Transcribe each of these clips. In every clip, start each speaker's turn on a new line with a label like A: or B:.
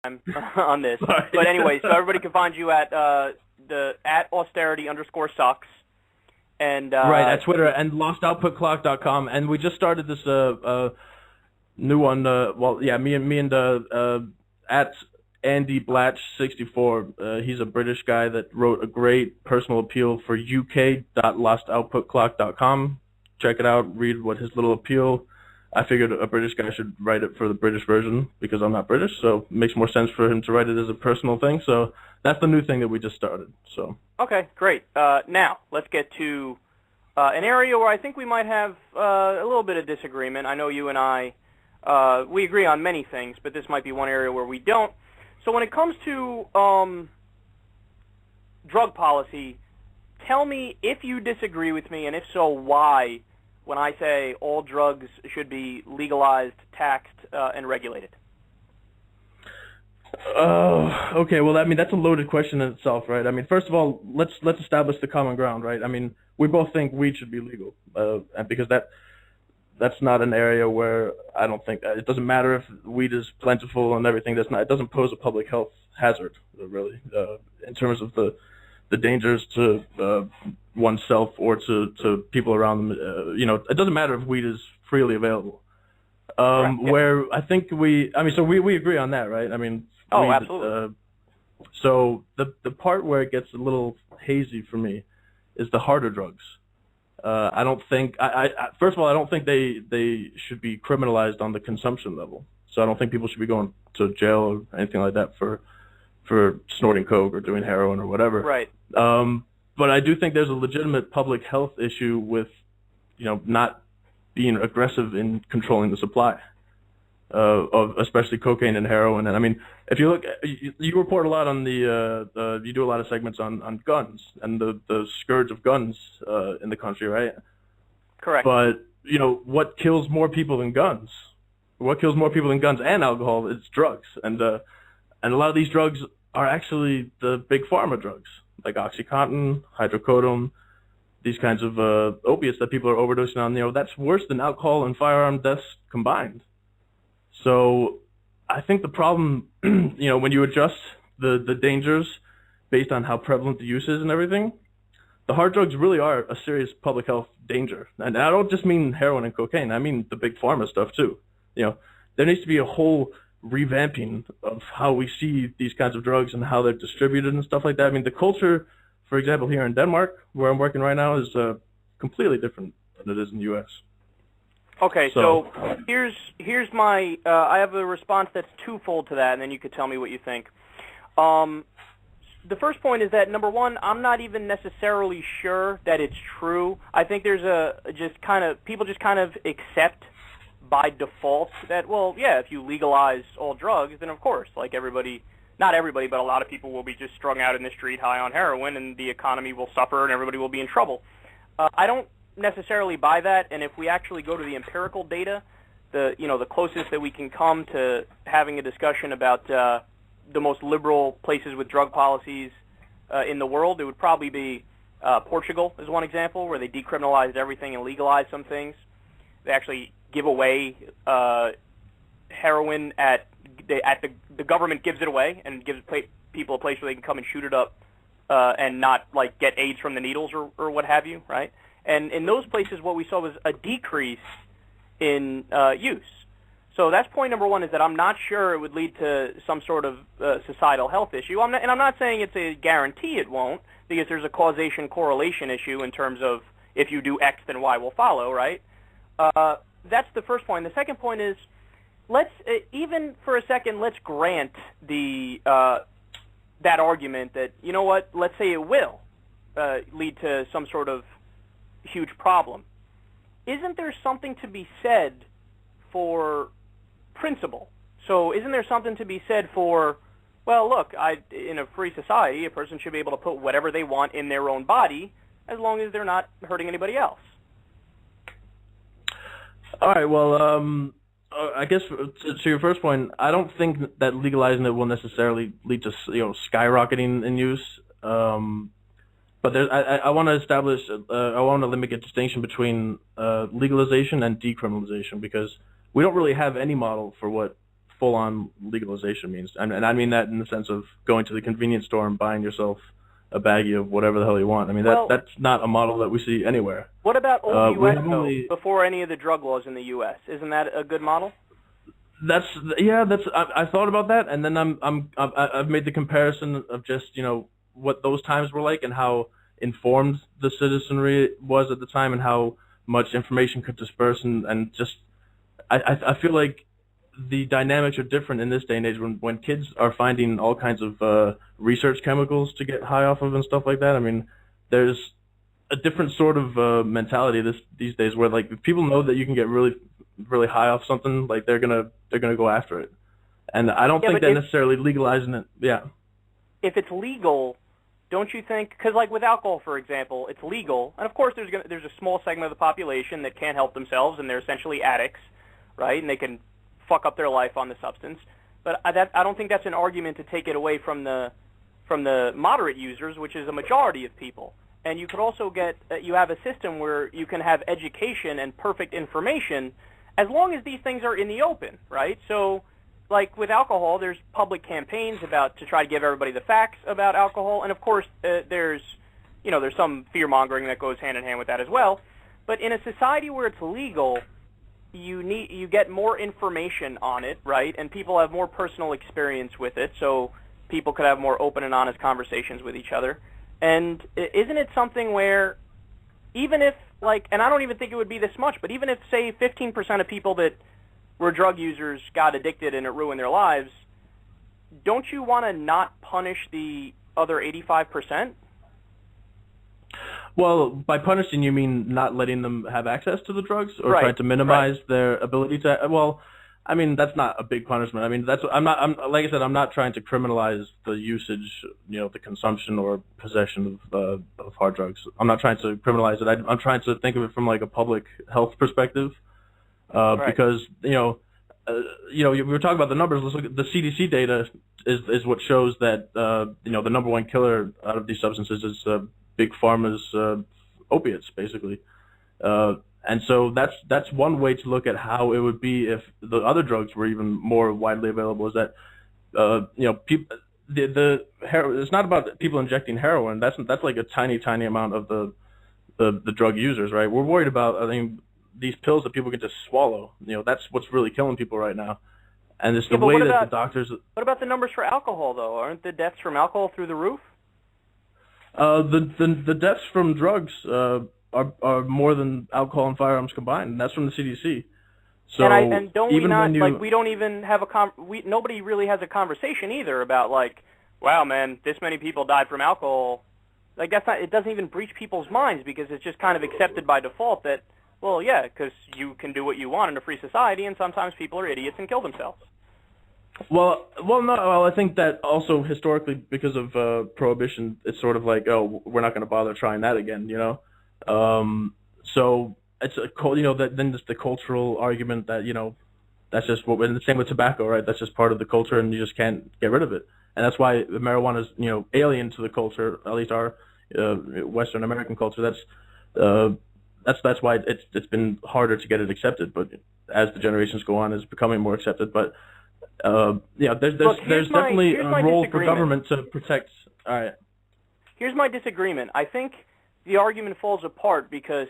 A: time on this.
B: Sorry.
A: But anyway, so everybody can find you at @austerity_sucks. And
B: right, at Twitter and lostoutputclock.com. And we just started this new one. Me and at Andy Blatch64. He's a British guy that wrote a great personal appeal for uk.lostoutputclock.com. Check it out. Read what his little appeal. I figured a British guy should write it for the British version because I'm not British, so it makes more sense for him to write it as a personal thing. So that's the new thing that we just started. So
A: okay, great. Now let's get to an area where I think we might have a little bit of disagreement. I know you and I we agree on many things, but this might be one area where we don't. So when it comes to drug policy, tell me if you disagree with me, and if so, why, when I say all drugs should be legalized, taxed, and regulated.
B: Okay. Well, I mean, that's a loaded question in itself, right? I mean, first of all, let's establish the common ground, right? I mean, we both think weed should be legal, and because that's not an area where I don't think it doesn't matter if weed is plentiful and everything. It doesn't pose a public health hazard, really, in terms of the dangers to oneself or to people around them. It doesn't matter if weed is freely available.
A: Right, yeah.
B: Where I think we agree on that, right? I mean,
A: absolutely.
B: So the part where it gets a little hazy for me is the harder drugs. I don't think first of all, I don't think they should be criminalized on the consumption level. So I don't think people should be going to jail or anything like that for snorting coke or doing heroin or whatever.
A: Right.
B: But I do think there's a legitimate public health issue with, not being aggressive in controlling the supply of especially cocaine and heroin. And I mean, if you look, you report a lot on you do a lot of segments on guns and the scourge of guns in the country, right?
A: Correct.
B: But what kills more people than guns? What kills more people than guns and alcohol is drugs, and a lot of these drugs are actually the big pharma drugs, like OxyContin, hydrocodone, these kinds of opiates that people are overdosing on. That's worse than alcohol and firearm deaths combined. So I think the problem, when you adjust the dangers based on how prevalent the use is and everything, the hard drugs really are a serious public health danger. And I don't just mean heroin and cocaine. I mean the big pharma stuff too. There needs to be a whole revamping of how we see these kinds of drugs and how they're distributed and stuff like that. I mean, the culture, for example, here in Denmark, where I'm working right now, is completely different than it is in the U.S.
A: Okay, so here's my I have a response that's twofold to that, and then you could tell me what you think. The first point is that, number one, I'm not even necessarily sure that it's true. I think there's people just kind of accept by default that, well, yeah, if you legalize all drugs, then of course, like everybody, not everybody, but a lot of people will be just strung out in the street high on heroin, and the economy will suffer and everybody will be in trouble. I don't necessarily buy that, and if we actually go to the empirical data, the closest that we can come to having a discussion about the most liberal places with drug policies in the world, it would probably be Portugal is one example, where they decriminalized everything and legalized some things. They actually give away heroin the government gives it away and gives people a place where they can come and shoot it up and not like get AIDS from the needles or what have you, right? And in those places, what we saw was a decrease in use. So that's point number one, is that I'm not sure it would lead to some sort of societal health issue. I'm not saying it's a guarantee it won't, because there's a causation-correlation issue in terms of if you do X, then Y will follow, right? That's the first point. The second point is, let's even for a second, let's grant that argument that, you know what, let's say it will lead to some sort of huge problem. Isn't there something to be said for principle? So isn't there something to be said for, well, look, in a free society, a person should be able to put whatever they want in their own body as long as they're not hurting anybody else?
B: All right, well, I guess to your first point, I don't think that legalizing it will necessarily lead to skyrocketing in use. But I want to establish, I want to make a distinction between legalization and decriminalization, because we don't really have any model for what full-on legalization means. And I mean that in the sense of going to the convenience store and buying yourself a baggie of whatever the hell you want. I mean, that's not a model that we see anywhere.
A: What about old U.S., though, before any of the drug laws in the U.S.? Isn't that a good model?
B: I thought about that, and then I've made the comparison of just, you know, what those times were like and how informed the citizenry was at the time and how much information could disperse, and just I feel like the dynamics are different in this day and age when kids are finding all kinds of research chemicals to get high off of and stuff like that. I mean, there's a different sort of mentality these days where, like, if people know that you can get really high off something, like they're gonna go after it. And I don't think that necessarily legalizing it. Yeah.
A: If it's legal, don't you think? Because like with alcohol, for example, it's legal, and of course there's a small segment of the population that can't help themselves, and they're essentially addicts, right? And they can fuck up their life on the substance. But I don't think that's an argument to take it away from the moderate users, which is a majority of people. And you could also you have a system where you can have education and perfect information as long as these things are in the open, right? So, like with alcohol, there's public campaigns to try to give everybody the facts about alcohol, and of course there's some fear-mongering that goes hand in hand with that as well. But in a society where it's legal, you get more information on it, right? And people have more personal experience with it, so people could have more open and honest conversations with each other. And isn't it something where even if, like, and I don't even think it would be this much, but even if, say, 15% of people that were drug users got addicted and it ruined their lives, don't you want to not punish the other 85%?
B: Well, by punishing, you mean not letting them have access to the drugs, or
A: right,
B: trying to minimize their ability to? Well, I mean, that's not a big punishment. I mean, like I said, I'm not trying to criminalize the usage, the consumption or possession of hard drugs. I'm not trying to criminalize it. I'm trying to think of it from like a public health perspective,
A: right.
B: Because we were talking about the numbers. Let's look at the CDC data. Is what shows that the number one killer out of these substances is big pharma's opiates, basically. And so that's one way to look at how it would be if the other drugs were even more widely available. Is that people, it's not about people injecting heroin. That's like a tiny amount of the drug users, right? We're worried about these pills that people can just swallow. That's what's really killing people right now. And it's the way that the doctors.
A: What about the numbers for alcohol, though? Aren't the deaths from alcohol through the roof?
B: The deaths from drugs are more than alcohol and firearms combined, and that's from the CDC. So
A: and don't we not, like, we don't even have nobody really has a conversation either about, like, wow, man, this many people died from alcohol. Like, it doesn't even breach people's minds, because it's just kind of accepted by default that, well, yeah, because you can do what you want in a free society, and sometimes people are idiots and kill themselves.
B: Well, I think that also historically, because of prohibition, it's sort of like, oh, we're not going to bother trying that again, So it's then it's the cultural argument that that's just what. And the same with tobacco, right? That's just part of the culture, and you just can't get rid of it. And that's why marijuana is alien to the culture, at least our Western American culture. That's why it's been harder to get it accepted. But as the generations go on, it's becoming more accepted. But there's definitely a role for government to protect. All right.
A: Here's my disagreement. I think the argument falls apart because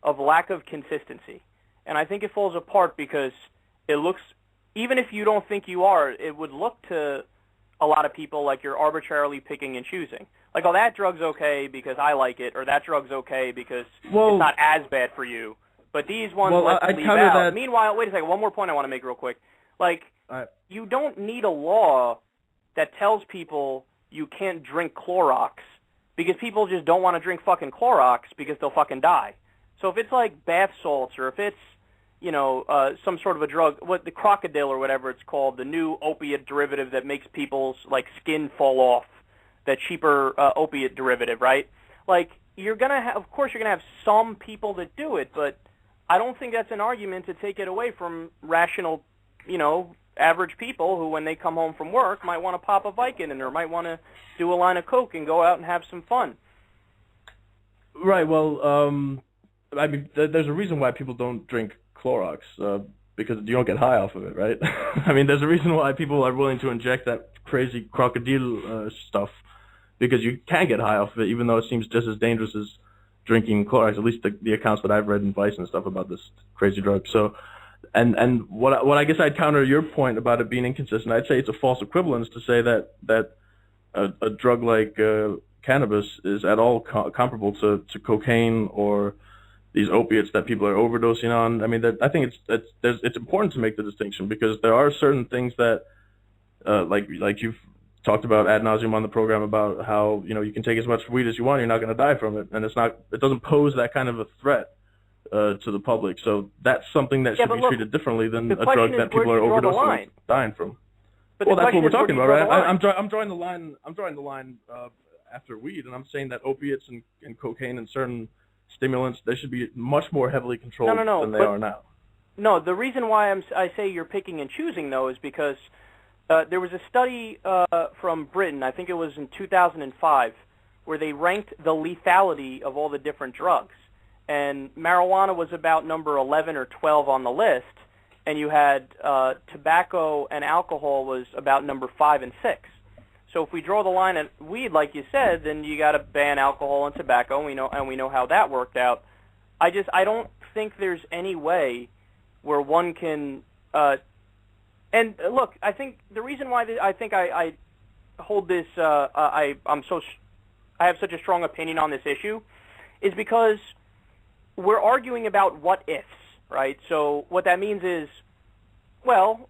A: of lack of consistency. And I think it falls apart because it looks, even if you don't think you are, it would look to a lot of people like you're arbitrarily picking and choosing. Like, oh, that drug's okay because I like it, or that drug's okay because it's not as bad for you. But these ones let's leave out. That. Meanwhile, wait a second, one more point I want to make real quick. Like, you don't need a law that tells people you can't drink Clorox because people just don't want to drink fucking Clorox because they'll fucking die. So if it's like bath salts, or if it's, some sort of a drug, the crocodile or whatever it's called, the new opiate derivative that makes people's, like, skin fall off, that cheaper opiate derivative, right? Like, of course you're going to have some people that do it, but I don't think that's an argument to take it away from rational, average people who, when they come home from work, might want to pop a Vicodin or might want to do a line of Coke and go out and have some fun.
B: Right. Well, I mean, there's a reason why people don't drink Clorox. because you don't get high off of it, right? I mean, there's a reason why people are willing to inject that crazy crocodile stuff, because you can get high off of it, even though it seems just as dangerous as drinking Clorox. At least the accounts that I've read in Vice and stuff about this crazy drug. So, and what I guess I'd counter your point about it being inconsistent. I'd say it's a false equivalence to say that a drug like cannabis is at all comparable to cocaine or these opiates that people are overdosing on. I mean, I think it's important to make the distinction, because there are certain things that, like you've talked about ad nauseum on the program, about how you can take as much weed as you want, you're not going to die from it, and it doesn't pose that kind of a threat to the public. So that's something that should be treated differently than a drug that people are overdosing and dying from.
A: Well,
B: that's what we're talking about, right? I'm drawing the line. I'm drawing the line after weed, and I'm saying that opiates and cocaine and certain stimulants, they should be much more heavily controlled than they are now.
A: No, the reason why I say you're picking and choosing, though, is because there was a study from Britain, I think it was in 2005, where they ranked the lethality of all the different drugs. And marijuana was about number 11 or 12 on the list, and you had tobacco and alcohol was about number 5 and 6. So if we draw the line at weed, like you said, then you got to ban alcohol and tobacco, and we know how that worked out. I don't think there's any way where one can. And look, I think the reason why I hold this, I have such a strong opinion on this issue, is because we're arguing about what ifs, right? So what that means is, well,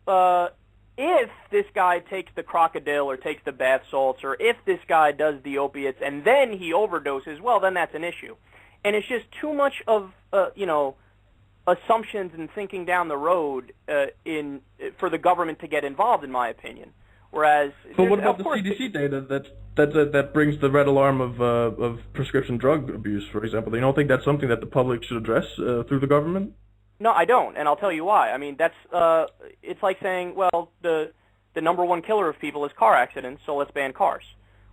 A: if this guy takes the crocodile or takes the bath salts, or if this guy does the opiates and then he overdoses, well, then that's an issue. And it's just too much of, assumptions and thinking down the road for the government to get involved, in my opinion. Whereas,
B: but what about the CDC data that brings the red alarm of prescription drug abuse, for example? You don't think that's something that the public should address through the government?
A: No, I don't, and I'll tell you why. I mean, that's it's like saying, well, the number one killer of people is car accidents, so let's ban cars.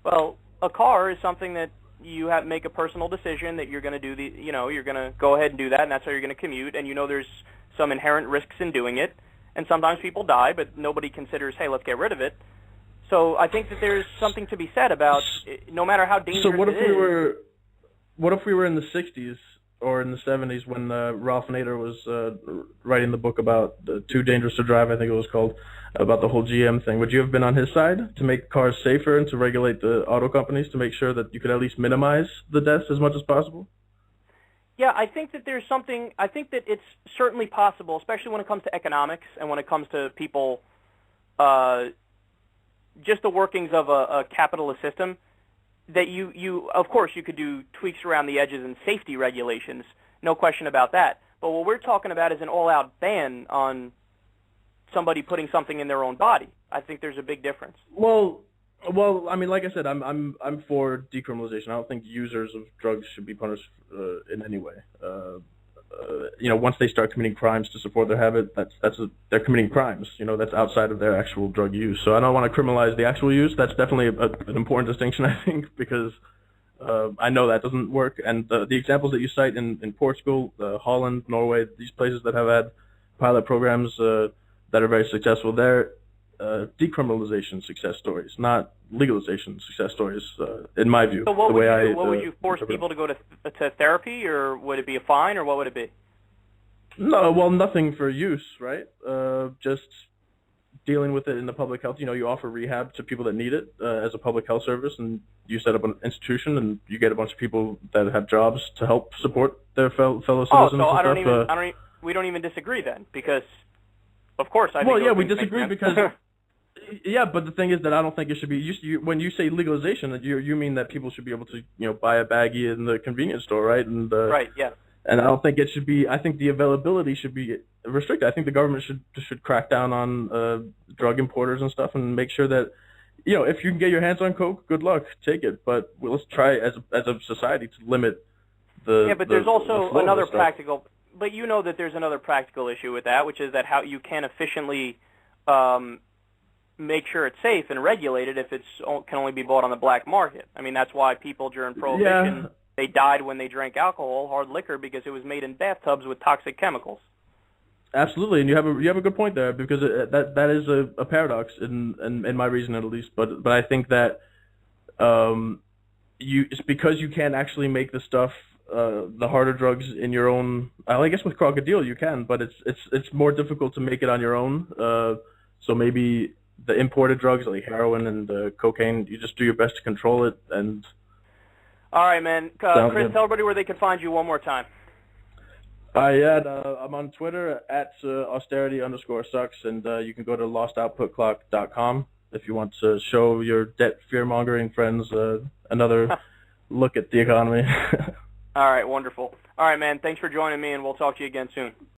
A: Well, a car is something that you have make a personal decision that you're going to do you're going to go ahead and do that, and that's how you're going to commute, and there's some inherent risks in doing it, and sometimes people die, but nobody considers, hey, let's get rid of it. So I think that there's something to be said about no matter how dangerous
B: what if we were in the 60s or in the 70s when Ralph Nader was writing the book about Too Dangerous to Drive, I think it was called, about the whole GM thing? Would you have been on his side to make cars safer and to regulate the auto companies to make sure that you could at least minimize the deaths as much as possible?
A: Yeah, I think that there's something. I think that it's certainly possible, especially when it comes to economics and when it comes to people, just the workings of a capitalist system, that you of course you could do tweaks around the edges and safety regulations, no question about that. But what we're talking about is an all-out ban on somebody putting something in their own body. I think there's a big difference.
B: Well, I mean, like I said, I'm for decriminalization. I don't think users of drugs should be punished in any way. Once they start committing crimes to support their habit, they're committing crimes. That's outside of their actual drug use. So I don't want to criminalize the actual use. That's definitely an important distinction, I think, because I know that doesn't work. And the examples that you cite in Portugal, Holland, Norway, these places that have had pilot programs that are very successful, they're decriminalization success stories, not legalization success stories, in my view.
A: So what would you force people to go to therapy, or would it be a fine, or what would it be?
B: No, well, nothing for use, right? Just dealing with it in the public health. You offer rehab to people that need it as a public health service, and you set up an institution, and you get a bunch of people that have jobs to help support their fellow citizens.
A: Oh, so we don't even disagree then, because of course I think.
B: Well, yeah, we disagree because. Yeah, but the thing is that I don't think it should be. When you say legalization, you mean that people should be able to buy a baggie in the convenience store, right? And
A: right, yeah.
B: And I don't think it should be. I think the availability should be restricted. I think the government should crack down on drug importers and stuff, and make sure that if you can get your hands on coke, good luck, take it. But let's try as a society to limit the.
A: Yeah, but there's also another practical. But that there's another practical issue with that, which is that how you can efficiently make sure it's safe and regulated if it can only be bought on the black market. I mean, that's why people during Prohibition, they died when they drank alcohol, hard liquor, because it was made in bathtubs with toxic chemicals.
B: Absolutely, and you have a good point there, because that is a paradox in my reason, at least. But I think that it's because you can't actually make the stuff, the harder drugs in your own. I guess with Crocodile you can, but it's more difficult to make it on your own. So maybe the imported drugs like heroin and cocaine, you just do your best to control it. And
A: all right, man. Chris, tell everybody where they can find you one more time.
B: I'm on Twitter at austerity_sucks, and you can go to lostoutputclock.com if you want to show your debt fear-mongering friends another look at the economy.
A: All right, wonderful. All right, man, thanks for joining me, and we'll talk to you again soon.